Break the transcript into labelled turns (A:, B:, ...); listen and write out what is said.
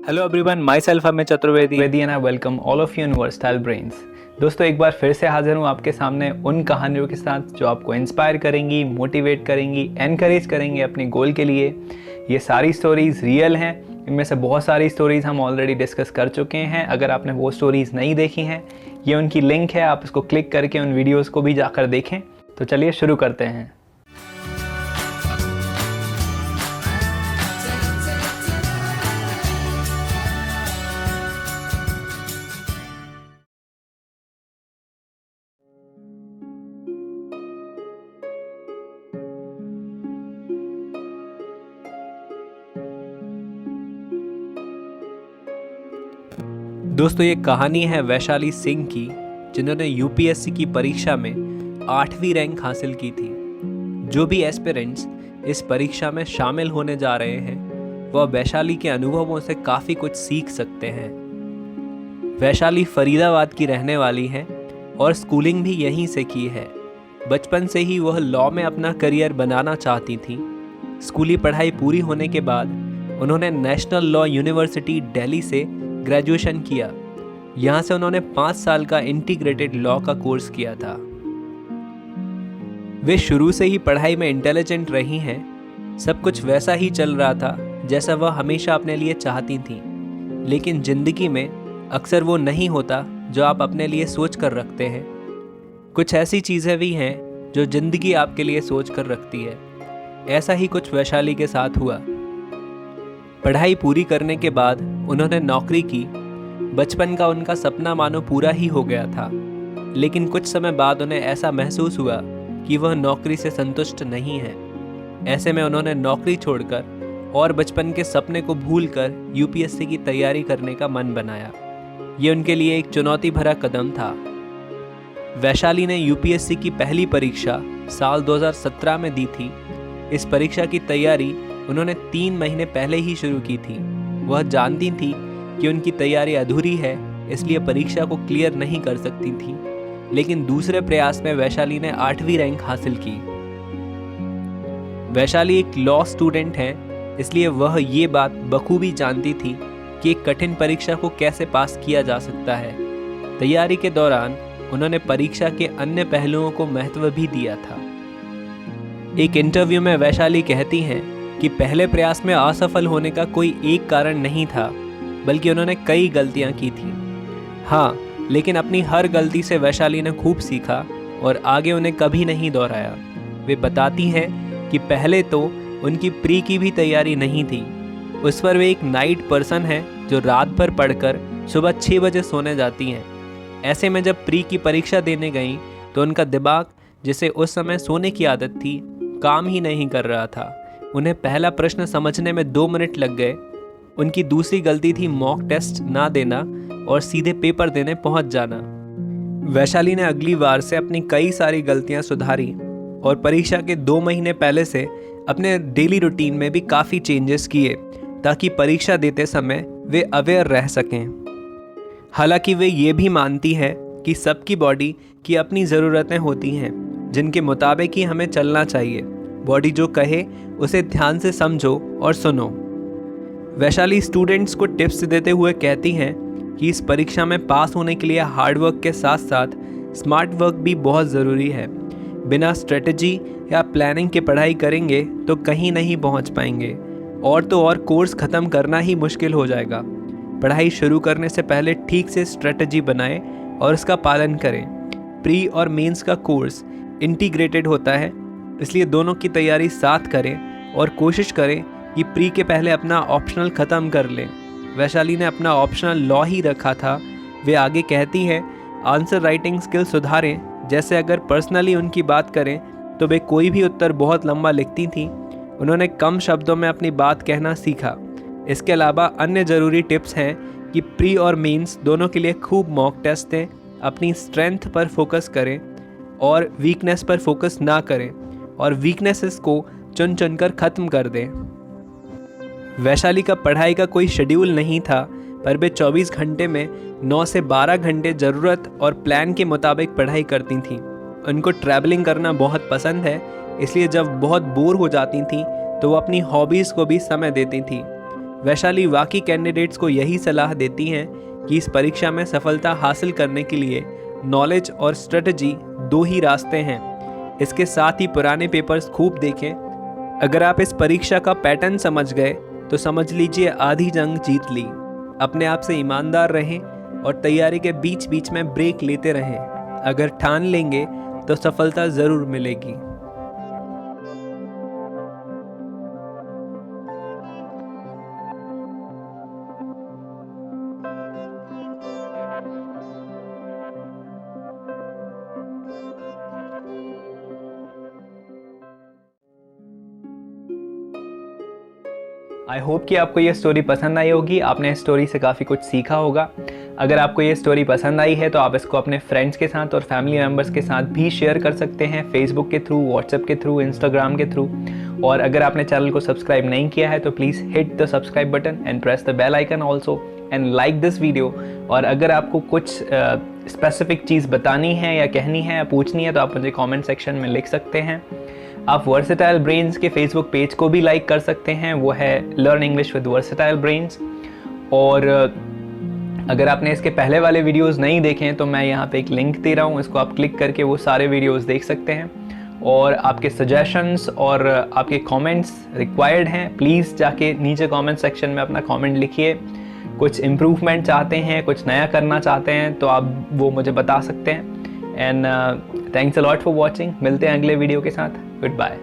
A: Hello everyone, my self Amit Chaturvedi and I welcome all of you in versatile brains. दोस्तों, एक बार फिर से हाजिर हूँ आपके सामने उन कहानियों के साथ जो आपको इंस्पायर करेंगी, मोटिवेट करेंगी, एनकरेज करेंगी अपने गोल के लिए। ये सारी स्टोरीज़ रियल हैं। इनमें से बहुत सारी स्टोरीज़ हम ऑलरेडी डिस्कस कर चुके हैं। अगर आपने वो स्टोरीज़ नहीं देखी हैं, ये उनकी लिंक है, आप इसको क्लिक करके उन वीडियोज़ को भी जाकर देखें। तो चलिए शुरू करते हैं। दोस्तों, ये कहानी है वैशाली सिंह की, जिन्होंने यूपीएससी की परीक्षा में 8वीं रैंक हासिल की थी। जो भी एस्पिरेंट्स इस परीक्षा में शामिल होने जा रहे हैं, वह वैशाली के अनुभवों से काफ़ी कुछ सीख सकते हैं। वैशाली फरीदाबाद की रहने वाली है और स्कूलिंग भी यहीं से की है। बचपन से ही वह लॉ में अपना करियर बनाना चाहती थी। स्कूली पढ़ाई पूरी होने के बाद उन्होंने नेशनल लॉ यूनिवर्सिटी दिल्ली से ग्रेजुएशन किया। यहाँ से उन्होंने 5 साल का इंटीग्रेटेड लॉ का कोर्स किया था। वे शुरू से ही पढ़ाई में इंटेलिजेंट रही हैं। सब कुछ वैसा ही चल रहा था जैसा वह हमेशा अपने लिए चाहती थीं। लेकिन ज़िंदगी में अक्सर वो नहीं होता जो आप अपने लिए सोच कर रखते हैं। कुछ ऐसी चीज़ें भी हैं जो ज़िंदगी आपके लिए सोच कर रखती है। ऐसा ही कुछ वैशाली के साथ हुआ। पढ़ाई पूरी करने के बाद उन्होंने नौकरी की। बचपन का उनका सपना मानो पूरा ही हो गया था। लेकिन कुछ समय बाद उन्हें ऐसा महसूस हुआ कि वह नौकरी से संतुष्ट नहीं है। ऐसे में उन्होंने नौकरी छोड़कर और बचपन के सपने को भूलकर यूपीएससी की तैयारी करने का मन बनाया। ये उनके लिए एक चुनौती भरा कदम था। वैशाली ने यूपीएससी की पहली परीक्षा साल 2017 में दी थी। इस परीक्षा की तैयारी उन्होंने 3 महीने पहले ही शुरू की थी। वह जानती थी कि उनकी तैयारी अधूरी है, इसलिए परीक्षा को क्लियर नहीं कर सकती थी। लेकिन दूसरे प्रयास में वैशाली ने 8वीं रैंक हासिल की। वैशाली एक लॉ स्टूडेंट है, इसलिए वह ये बात बखूबी जानती थी कि एक कठिन परीक्षा को कैसे पास किया जा सकता है। तैयारी के दौरान उन्होंने परीक्षा के अन्य पहलुओं को महत्व भी दिया था। एक इंटरव्यू में वैशाली कहती हैं कि पहले प्रयास में असफल होने का कोई एक कारण नहीं था, बल्कि उन्होंने कई गलतियां की थी। हाँ, लेकिन अपनी हर गलती से वैशाली ने खूब सीखा और आगे उन्हें कभी नहीं दोहराया। वे बताती हैं कि पहले तो उनकी प्री की भी तैयारी नहीं थी। उस पर वे एक नाइट पर्सन है जो रात भर पढ़कर सुबह 6 बजे सोने जाती हैं। ऐसे में जब प्री की परीक्षा देने गईं तो उनका दिमाग, जिसे उस समय सोने की आदत थी, काम ही नहीं कर रहा था। उन्हें पहला प्रश्न समझने में 2 मिनट लग गए। उनकी दूसरी गलती थी मॉक टेस्ट ना देना और सीधे पेपर देने पहुंच जाना। वैशाली ने अगली बार से अपनी कई सारी गलतियां सुधारी और परीक्षा के 2 महीने पहले से अपने डेली रूटीन में भी काफ़ी चेंजेस किए, ताकि परीक्षा देते समय वे अवेयर रह सकें। हालांकि वे ये भी मानती हैं कि सबकी बॉडी की अपनी ज़रूरतें होती हैं, जिनके मुताबिक ही हमें चलना चाहिए। बॉडी जो कहे उसे ध्यान से समझो और सुनो। वैशाली स्टूडेंट्स को टिप्स देते हुए कहती हैं कि इस परीक्षा में पास होने के लिए हार्ड वर्क के साथ साथ स्मार्ट वर्क भी बहुत ज़रूरी है। बिना स्ट्रेटजी या प्लानिंग के पढ़ाई करेंगे तो कहीं नहीं पहुंच पाएंगे, और तो और कोर्स ख़त्म करना ही मुश्किल हो जाएगा। पढ़ाई शुरू करने से पहले ठीक से स्ट्रेटजी बनाएं और उसका पालन करें। प्री और मेंस का कोर्स इंटीग्रेटेड होता है, इसलिए दोनों की तैयारी साथ करें और कोशिश करें कि प्री के पहले अपना ऑप्शनल ख़त्म कर लें। वैशाली ने अपना ऑप्शनल लॉ ही रखा था। वे आगे कहती हैं, आंसर राइटिंग स्किल सुधारें। जैसे अगर पर्सनली उनकी बात करें तो वे कोई भी उत्तर बहुत लंबा लिखती थीं। उन्होंने कम शब्दों में अपनी बात कहना सीखा। इसके अलावा अन्य ज़रूरी टिप्स हैं कि प्री और मेंस दोनों के लिए खूब मॉक टेस्ट दें, अपनी स्ट्रेंथ पर फोकस करें और वीकनेस पर फोकस ना करें, और वीकनेसेस को चुन चुन कर ख़त्म कर दें। वैशाली का पढ़ाई का कोई शेड्यूल नहीं था, पर वे 24 घंटे में 9 से 12 घंटे ज़रूरत और प्लान के मुताबिक पढ़ाई करती थीं। उनको ट्रैवलिंग करना बहुत पसंद है, इसलिए जब बहुत बोर हो जाती थीं तो वो अपनी हॉबीज़ को भी समय देती थीं। वैशाली वाकई कैंडिडेट्स को यही सलाह देती हैं कि इस परीक्षा में सफलता हासिल करने के लिए नॉलेज और स्ट्रेटजी दो ही रास्ते हैं। इसके साथ ही पुराने पेपर्स खूब देखें। अगर आप इस परीक्षा का पैटर्न समझ गए तो समझ लीजिए आधी जंग जीत ली। अपने आप से ईमानदार रहें और तैयारी के बीच बीच में ब्रेक लेते रहें। अगर ठान लेंगे तो सफलता ज़रूर मिलेगी। आई होप कि आपको ये स्टोरी पसंद आई होगी, आपने इस स्टोरी से काफ़ी कुछ सीखा होगा। अगर आपको ये स्टोरी पसंद आई है तो आप इसको अपने फ्रेंड्स के साथ और फैमिली मेम्बर्स के साथ भी शेयर कर सकते हैं, फेसबुक के थ्रू, व्हाट्सएप के थ्रू, इंस्टाग्राम के थ्रू। और अगर आपने चैनल को सब्सक्राइब नहीं किया है तो please hit the subscribe button and press the bell icon also and like this video. और अगर आपको कुछ स्पेसिफिक चीज़ बतानी है या कहनी है या पूछनी है तो आप मुझे कॉमेंट सेक्शन में लिख सकते हैं। आप वर्सेटाइल ब्रेन्स के फेसबुक पेज को भी लाइक कर सकते हैं, वो है learn English with versatile brains. और अगर आपने इसके पहले वाले वीडियोस नहीं देखे हैं तो मैं यहाँ पे एक लिंक दे रहा हूँ, इसको आप क्लिक करके वो सारे वीडियोस देख सकते हैं। और आपके सजेशंस और आपके कमेंट्स रिक्वायर्ड हैं, प्लीज़ जाके नीचे कमेंट सेक्शन में अपना कमेंट लिखिए। कुछ इम्प्रूवमेंट चाहते हैं, कुछ नया करना चाहते हैं तो आप वो मुझे बता सकते हैं। And thanks a lot for watching. मिलते हैं अगले वीडियो के साथ। Good bye.